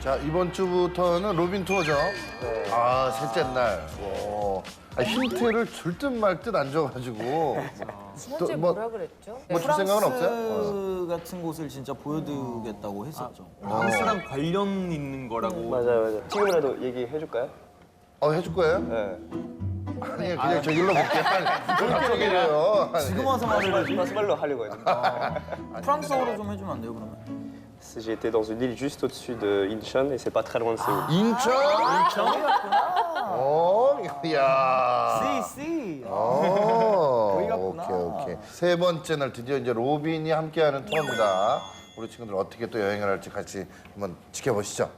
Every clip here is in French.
자, 이번 주부터는 로빈 투어죠. 아, 셋째 날. 오. 아, 힌트를 줄 듯 말 듯 안 줘가지고. 지난주에 뭐- 뭐라 그랬죠? 뭐 줄 생각은 없어요? 프랑스 같은 곳을 진짜 보여드리겠다고 했었죠. 프랑스랑 관련 있는 거라고. 맞아요. 지금이라도 얘기해줄까요? 해줄 거예요? 네. 아니, 그냥 저 일로 볼게. 빨리. 그렇게 얘기해요. 지금 와서 말을 해야지. 프랑스말로 하려고 했는데. 프랑스어로 좀 해주면 안 돼요, 그러면? J'ai été dans une île juste au-dessus de Incheon et c'est pas très loin de Séoul. 인천? 이야. C. 오케이, 갔구나. 오케이. 세 번째 날 드디어 이제 로빈이 함께하는 투어입니다. 우리 친구들 어떻게 또 여행을 할지 같이 한번 지켜보시죠.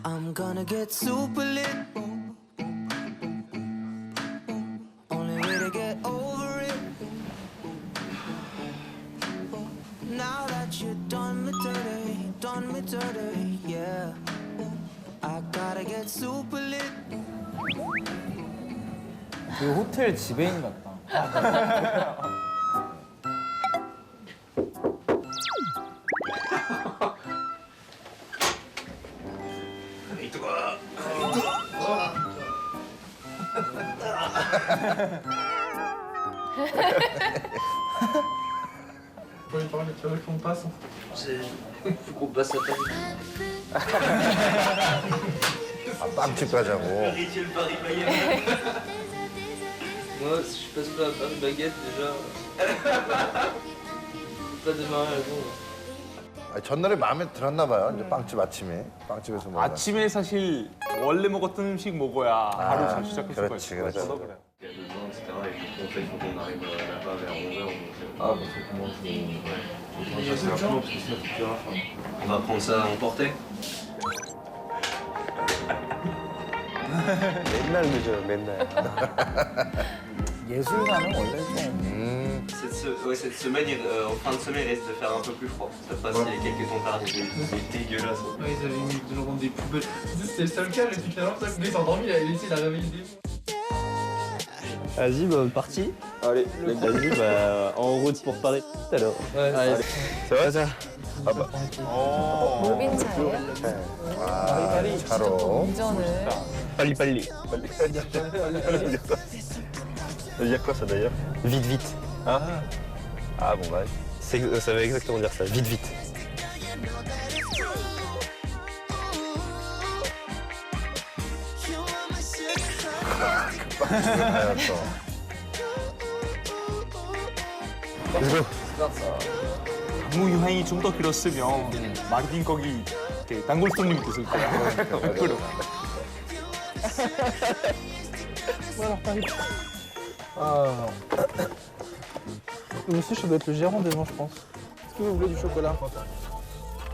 I'm gonna get super lit. Only way to get over it. Now that you're done me dirty, yeah. I gotta get super lit. 그 호텔 지배인 같다. 빵집 가자고. Moi, je passe pas à Paris Baguette déjà. Pas démarrer avant. 전날에 마음에 들었나 봐요. 이제 빵집 아침에. 빵집에서 먹어. 아침에 사실 원래 먹었던 음식 먹어야 하루 잘 시작할 수가 그렇지, 있어요. 그렇지. 저도 그래요. Il y a besoin, etc. Et pour montrer, il faut qu'on arrive là-bas vers 11h. Ah, parce que comment je vais. Ouais. Ça, c'est rapidement, parce que sinon, faut que tu rafles. On va prendre ça à emporter. 맨날 늦어요, 맨날. 예술가는 원래 좀 Cette semaine, en fin de semaine, il risque de faire un peu plus froid. Ça passe, il y a quelques températures. C'est dégueulasse. Ouais, ils avaient mis de rendre des poubelles. C'était le seul cas, et puis finalement, ça, il s'est endormi, il a laissé, il a réveillé des. Vas-y, bah, parti. Allez, vas-y, bah, en route pour Paris tout à l'heure. Ouais, Allez. Ça va ça 로빈 차예요? 아, 차로. 운전을. Pali pali. Ça veut dire quoi ça d'ailleurs? Vite vite. Ah bon bah, ça veut exactement dire ça, vite vite. Let's go. 안무 유행이 좀 더 길었으면 마르딘 거기 이렇게 단골 손님이 됐을 거야. 그럼. Le monsieur, ça doit être le gérant des gens, je pense. Est-ce que vous voulez du chocolat?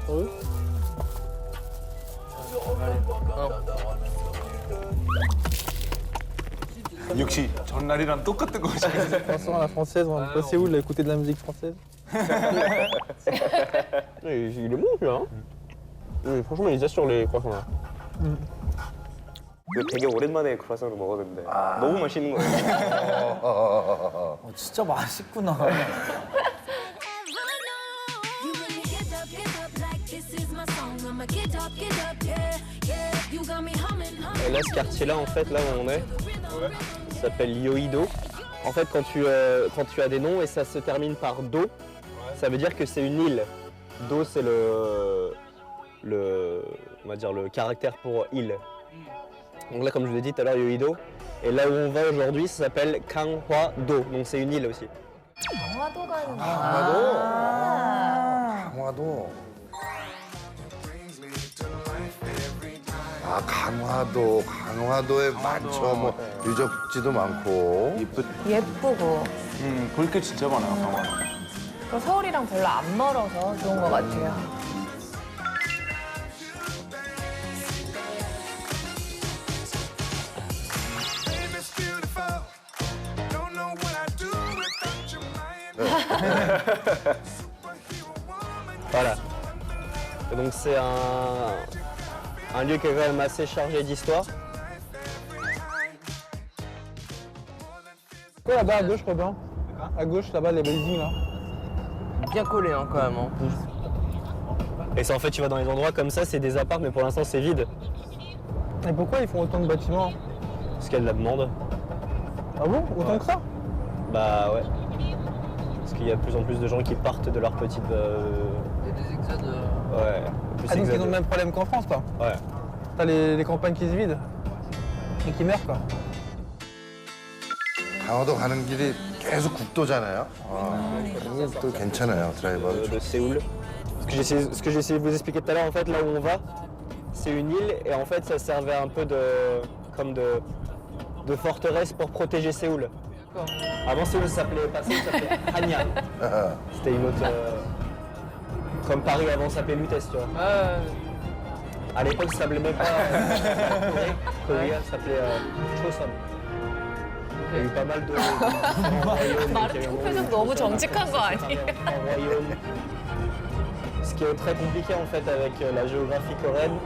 Oui. 역시 전날이랑 똑같은 거 시켰어요. Croissant à la française, on va passer où, là, écouter de la musique française? Il est bon celui-là. Franchement il assure les croissants là. 이거 되게 오랜만에 크루아상을 먹었는데 너무 맛있는 거예요. 진짜 맛있구나. You make me get up like this is my song. I'ma get up, yeah, yeah. You got me humming. Et là, ce quartier-là, en fait, là où on est, ça s'appelle Yoido. En fait, quand tu as des noms et ça se termine par Do, ça veut dire que c'est une île. Do, c'est on va dire le caractère pour île. Donc là, comme je vous l'ai dit tout à l'heure, Yoido. Et là où on va aujourd'hui, ça s'appelle Ganghwa-do. Donc c'est une île aussi. 강화도 가는 거. 강화도. 아, 강화도에 많죠. 뭐 유적지도 많고. 예쁘고. 볼 게 진짜 많아요, 강화. 또 서울이랑 별로 안 멀어서 좋은 것 같아요. Voilà. Et donc c'est un lieu qui est quand même assez chargé d'histoire. Quoi là-bas à gauche, Robin? À gauche, là-bas, les buildings là. Bien collé, hein, quand même. Hein. Et c'est en fait, tu vas dans les endroits comme ça, c'est des apparts, mais pour l'instant, c'est vide. Et pourquoi ils font autant de bâtiments? Parce qu'il y a de la demande. Ah bon? Autant que ça? Bah ouais. Parce qu'il y a de plus en plus de gens qui partent de leur petite. Il y a des exodes. Ouais. Plus Ah donc ils exode. ont le même problème qu'en France quoi. Ouais. T'as les campagnes qui se vident et qui meurent quoi. 강화도 가는 길이 계속 국도잖아요. 또 괜찮아요, 드라이버. De Séoul. Ce que j'ai essayé de vous expliquer tout à l'heure, en fait, là où on va, c'est une île et en fait, ça servait un peu de forteresse pour protéger Séoul. Avant, Séoul s'appelait pas Séoul, ça s'appelait Hanya. C'était une autre. Comme Paris avant s'appelait Lutèce, tu vois. À l'époque, ça s'appelait même pas Corée. Corée, ça s'appelait Choson. Il y a eu pas mal de royaumes. 마르팅 표정 너무 정직한 거 아니에요? royaume. Ce qui est très compliqué en fait avec la géographie coréenne.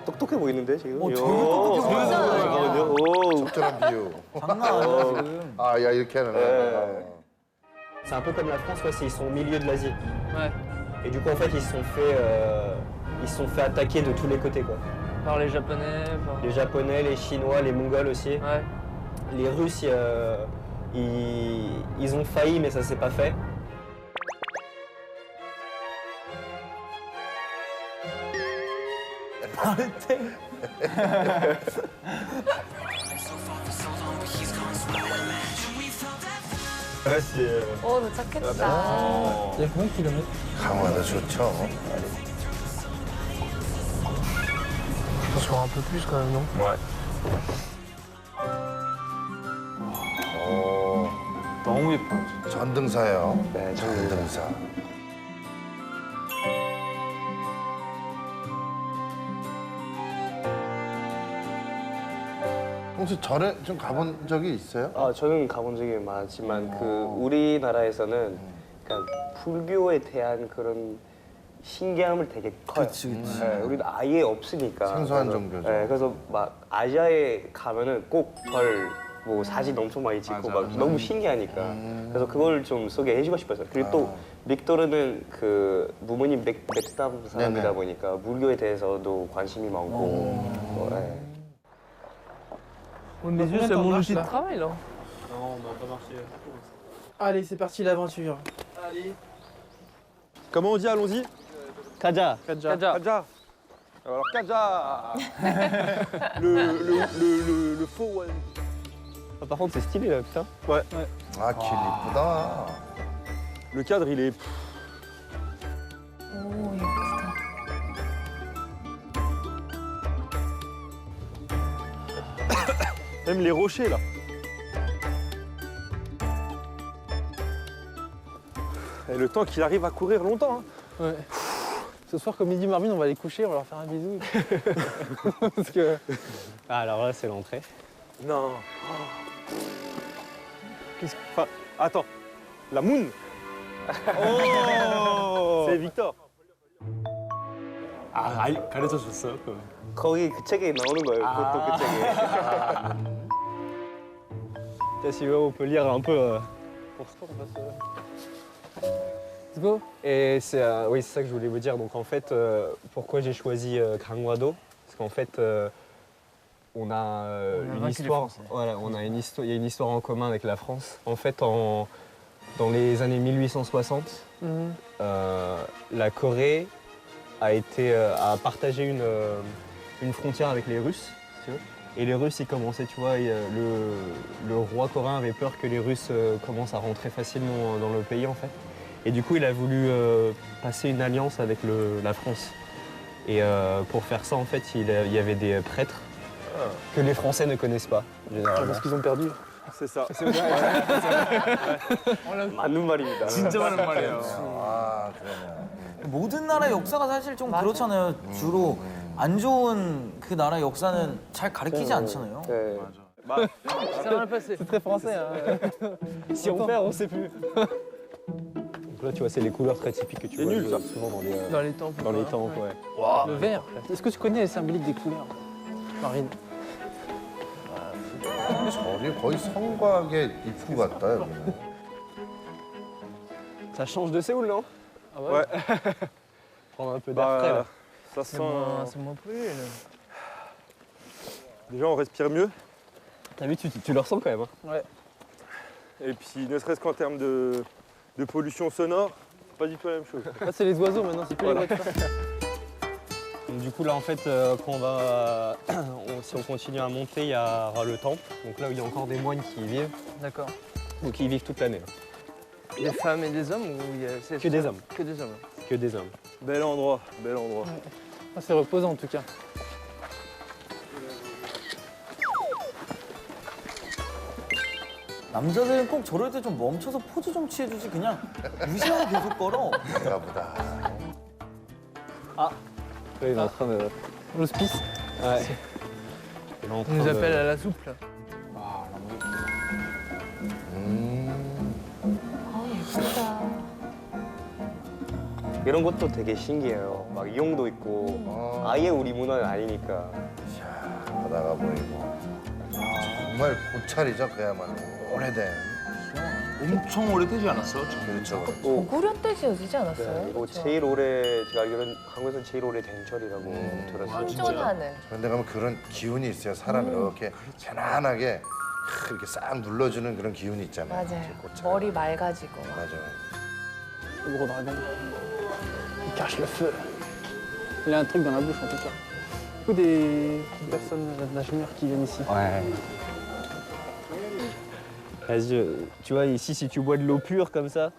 똑똑해 보이는데 지금? 똑똑해 보이는데? 적절한 비유. 장난 아니야 지금. 아, 야, 이렇게 하는 거야. C'est un peu comme la France, quoi, ils sont au milieu de l'Asie. Ouais. Et du coup, en fait, ils se sont fait attaquer de tous les côtés, quoi. Par les Japonais. Par... Les Japonais, les Chinois, les Mongols aussi. Ouais. Les Russes, ils ont failli, mais ça s'est pas fait. Ouais, c'est. 오, 도착했다. Il y a combien de kilomètres? 강화도 좋죠. Je pense un peu plus quand même non? Ouais. 너무 예뻐. 전등사예요. 네, 전등사. 혹시 절에 좀 가본 적이 있어요? 저는 가본 적이 많지만 그 우리나라에서는 그러니까 불교에 대한 그런 신기함을 되게 커요. 그치, 그치. 네, 우리는 아예 없으니까. 생소한 그래서, 종교죠. 네, 그래서 막 아시아에 가면은 꼭 별 뭐 사진 엄청 많이 찍고 막 너무 신기하니까. 그래서 그걸 좀 소개해주고 싶었어요. 그리고 또 빅토르는 그 부모님 맥담 사람이다 네네. 보니까 불교에 대해서도 관심이 많고. 네. Mes yeux c'est mon outil de travail là. Allez c'est parti l'aventure. Comment on dit allons-y? 가자. Kadja. Kaja. Alors Kaja. le faux one. Ah, par contre, c'est stylé là, putain. 아, 길 이쁘다. Le cadre il est. 오, 예쁘다. Même les rochers là. Et le temps qu'il arrive à courir longtemps. Hein. Ouais. Ce soir comme midi Marvin on va aller coucher, on va leur faire un bisou. Parce que... Ah, alors là, c'est l'entrée. Non. Enfin, attends. La moon. Oh. C'est Victor. 아, 가르쳐 줬어요? 거기 그 책에 나오는 거예요. 그것도 그 책에. Si on peut lire un peu. Let's go. Et c'est oui, c'est ça que je voulais vous dire. Donc en fait, pourquoi j'ai choisi Gangwon-do? Parce qu'en fait, on a une histoire. Voilà, il y a une histoire en commun avec la France. En fait, dans les années 1860, la Corée a partagé une frontière avec les Russes. Si tu veux. Et les Russes, ils commençaient, tu vois, le roi coréen avait peur que les Russes commencent à rentrer facilement dans le pays, en fait. Et du coup, il a voulu passer une alliance avec la France. Et pour faire ça, en fait, il y avait des prêtres que les Français ne connaissent pas, généralement. Parce qu'ils ont perdu. C'est ça. 맞는 말입니다. 진짜 많은 말이에요. 아, 그러네. 모든 나라의 역사가 사실 좀 그렇잖아요. 주로 안 좋은 그 나라의 역사는 잘 가르치지 않잖아요. 네. C'est très français. Hein. Si on perd, on sait plus. Donc là, tu vois, c'est les couleurs très typiques que tu vois nul, ça. souvent Dans les temples. dans les temples. Ouais. Le vert. Est-ce que tu connais les symboliques des couleurs, Marine? 절이 거의 성곽의 입구 같다, 여기는. Ça change de Séoul, non? Ah ouais. Prendre un peu d'air frais là. Ça sent. C'est moins pollué. Là. Déjà, on respire mieux. T'as vu, tu le ressens quand même. Hein. Ouais. Et puis, ne serait-ce qu'en termes de pollution sonore, pas du tout la même chose. Là, c'est les oiseaux maintenant, c'est plus Voilà. les voitures. Donc, du coup là en fait quand on va, si on continue à monter, il y aura le temple. Donc là où il y a encore des moines qui y vivent. D'accord. Donc ils y vivent toute l'année. Des femmes et des hommes ou il y a... c'est- Que des hommes. Que des hommes. Que des hommes. Bel endroit, bel endroit. Ah, c'est reposant en tout cas. 남자들은 꼭 저럴 때 좀 멈춰서 포즈 좀 취해주지 그냥 무시하고 계속 걸어. 그런가 보다. Il est en train de. L'hospice. Ouais. Il est en train On nous de- appelle à la soupe là. 아, 예쁘다. 이런 것도 되게 신기해요. 막 이용도 있고 아예 우리 문화는 아니니까. 바다가 보이고. 정말 고찰이죠, 그야말로. 오래된. 엄청 오래되지 않았어? 그렇죠. 고구려 때 지어지지 않았어요? 이거 그쵸? 제일 오래 제가 알기로는 한국에서 제일 오래 된 절이라고 들었어요. 생존하는. 그런 데 가면 그런 기운이 있어요. 사람이 이렇게 편안하게 이렇게 싹 눌러주는 그런 기운이 있잖아요. 맞아요. 이렇게 고찰. 머리 맑아지고. 막. 맞아요. Le gros dragon. Il cache le feu. Il a un truc dans la bouche en tout cas. Beaucoup des personnes d'Ajmer qui viennent ici. Ouais. Tu vois, ici, si tu bois de l'eau pure comme ça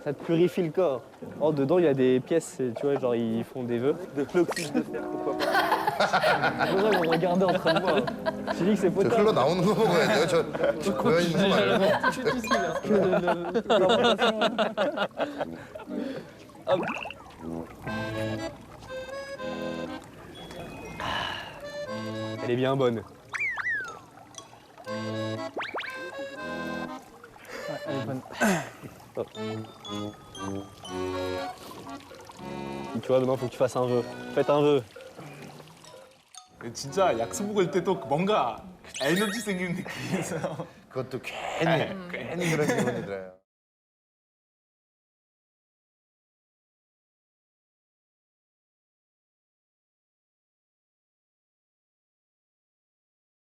te purifie le corps. Oh, dedans, il y a des pièces, tu vois, genre, ils font des vœux. De l'oxyde de fer, pourquoi pas. C'est pour ça qu'on regardait en train de boire. Tu dis que c'est 저 흘러 potable. 나오는 거 먹어야 돼요. 저 고여 있는 거 말고. Chute ici là. Fermentation. Hop. Elle est bien bonne. Ouais, elle est bonne. Tu vois, maintenant, il faut que tu fasses un vœu. Faites un vœu. 진짜 약속 먹을 때도 뭔가 에너지 생기는 느낌이 있어요. 그것도 괜히 그런 기분이 들어요.